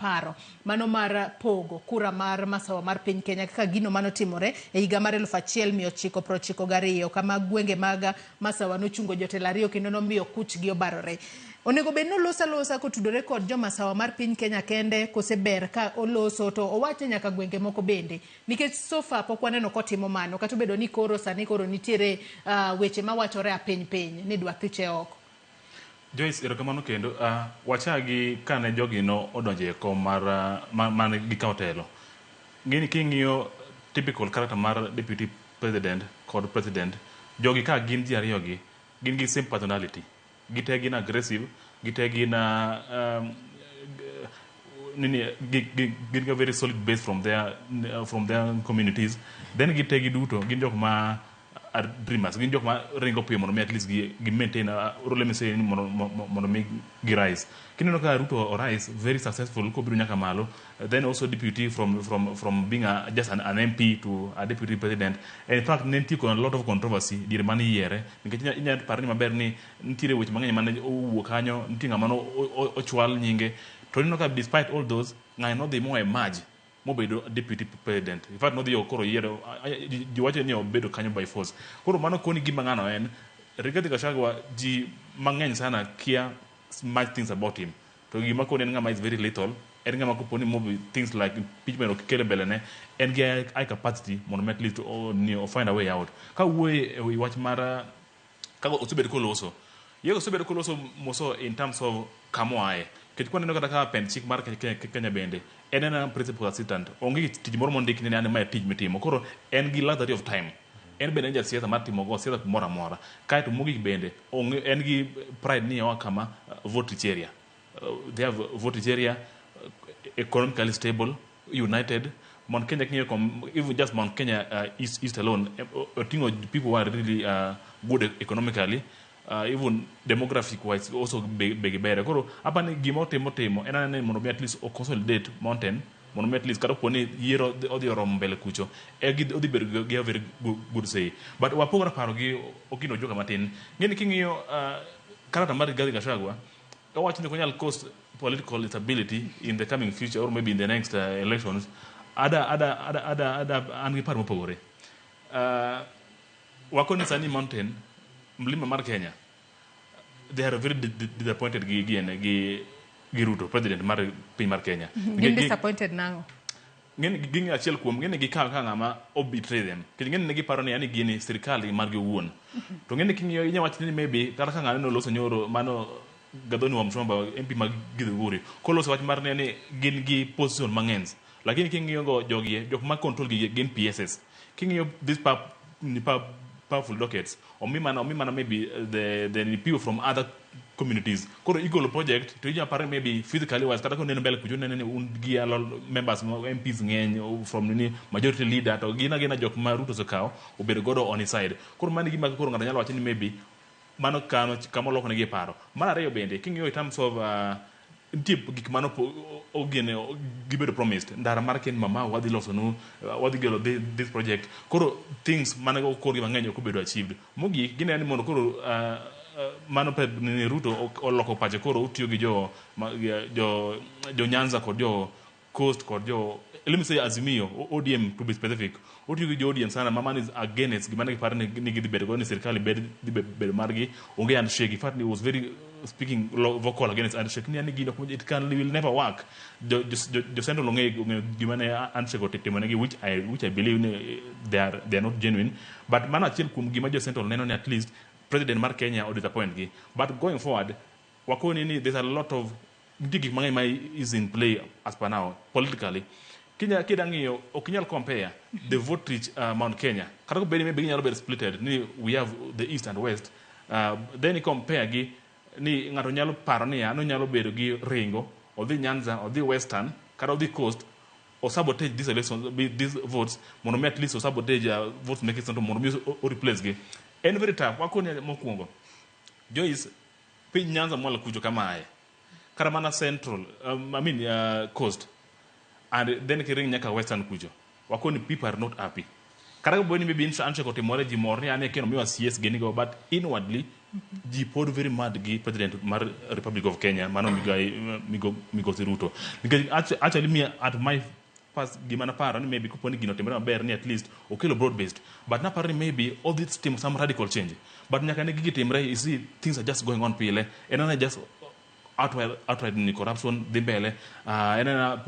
paro mano mar pogo kura mar masawa mar piny Kenya kaka gino mano timore e higa mar 1992 kama gwenge mag masawa nochungo jotelo ariyo kendo nomiyo kuchgi obarore. Onego bed nolosa kotudore kod jo masawa mar piny Kenya kende kose ber ka oloso to owache nyaka gwenge moko bende nikech sofa pok waneno kotimo mano kata bedo ni koro sani koro nitiere weche mawachore a piny ni dwa thiche oko. Joyce erokamano kendo wachagi kane jogi no odonje e kom mar gi kaotelo. Gini king'iyo typical character mar deputy president kod president, jogi ka gin ji ariyo gi gin gi same personality. Gite gin aggressive, gite gin gin a very solid base from their communities. Then gite gi duto gin jok ma are dreamers, gin jok ma ringo piyo mondo mi at least gi maintain let me say mondo mi gi rise. Kineno ka Ruto o rise very successful ko biro nyaka malo, then also deputy from being just an MP to a deputy president. And in fact nenti con a lot of controversy dire mani yiere nikech inya parni maber ni nitiere weche mang'eny mane owuok kanyo, nitie ng'ama no ochwal nyinge to ineno ka despite all those ng'ayi nodhi mo emerge mobedo deputy president. In fact nodhi okoro yiero jiwache ni obedo kanyo by force. Koro mano koni gima ng'ano en Rigathi Gachagua ji mang'eny sana kia much things about him. To gima koni en ng'ama is very little. En ng'ama koponi mobi things like impeachment o kele belene en gi high capacity mondo at least to find a way out. Ka wuoye e wach mar kago osebedo koloso. Yego osebedo koloso moso in terms of kamoae. Kech kwa neno kata ka pen chik mar Kenya bende en en principal assistant onge tich moro mondiki ne an ma tich mitimo koro en gi luxury of time en bende ja siasa mar timo go siasa moro amora kae to mogik bende en gi pride ni oa kama vote area they have vote area economically stable united. Mount Kenya even just Mount Kenya East alone tingo people who are really good economically. Even demographic wise also big better. Koro apa ni gimo timo enane mondo at least o consolidate mountain mondo at least kata poni yero odi rom mbele kucho odi ber gi very good say but wapogora paro gi okino joka matin ngeni king'iyo karata mar Rigathi Gachagua kawacho ni konyal cause political instability in the coming future or maybe in the next elections ada an gi paro mopogore wakoni sani mountain mlima mar Kenya they are very disappointed gi Ruto president mar piny mar Kenya. Gin disappointed nango ngeni achiel kuom ngeni gi ka ng'ama betray them kendo ngeni ne giparo ni ani gini sirkal mar gi wuon to ngeni king'iyo inya wacho ni maybe kata ka ng'ano no loso nyoro mano gadoni wa mshomba MP mag Githuguri koloso wach mar ni gin gi position mang'eny lakini king'iyo go jogie jok ma control gi gin PSS king'iyo this powerful dockets or mimana maybe the people from other communities koro igolo project to ija pare maybe physically wise kata ko neno mbele kujo nene un gi members MPs ng'eny from majority leader to gina jok ma Ruto sokao obedo godo on his side koro mani gima koro ng'ato nyalo wacho ni maybe mano kama loko ne gi paro mar ariyo bende king'iyo in terms of tip gik mano ogene gibedo promised ndara mar ken mama wadhi loso no wadhi gelo this project koro things mane okor gi mang'eny ok obedo achieved mogi gine ni mondo koro mano pe ni Ruto oloko pache koro utiyo gi jo Nyanza kod jo Coast kod jo let me say Azimio ODM to be specific utiyo gi jo ODM sana mama is against gimana gi parne ni gidhi bedo go ni sirkali bedo margi onge and shake in fact he was very speaking vocal against handshake ni ani gino it will never work the central onge gimana handshake otetemane which I believe they are not genuine but mana achiel kum gima jo central neno ni at least president mar Kenya or disappoint gi but going forward wakoni ni there's a lot of gig mang'eny is in play as per now politically Kenya kidangiyo okinyal compare the vote reach Mount Kenya kata ko beni maybe nyalo be splitted ni we have the east and west then compare gi ni ng'ato nyalo paro ni ano nyalo bedo gi ringo odhi Nyanza odhi western kata odhi coast o sabotage these elections these votes mondo at least o sabotage votes make it mondo o replace gi en very tough wakoni mokuongo Joyce piny Nyanza mwala kujo kamae kata mana central coast and then kiring nyaka western kujo wakoni people are not happy kata boni maybe answer kotimore ji morni ane keno miwa CS geni go but inwardly ji pod very mad gi president mar Republic of Kenya mano migosi Ruto because actually me at my first gima naparo ni maybe kuponi gino timre maber ni at least okelo broad based but naparo ni maybe all this team some radical change but nyaka ne gigi timre you see things are just going on pile and then just outright ni corruption dhi mbele and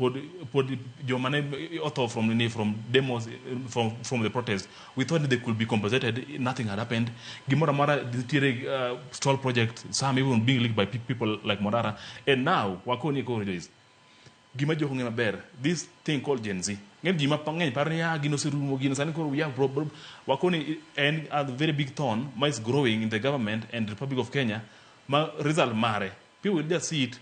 pod jomane author from demos from the protest we thought they could be compensated nothing had happened gimora mara the stall project some even being leaked by people like Morara and now wakoni ko is gima jo ng'e maber this thing called Gen Z ng'en gima pang'eny par ya gino serumo gino sani ko ya problem wakoni and a very big thorn is growing in the government and the Republic of Kenya ma result mare people will just see it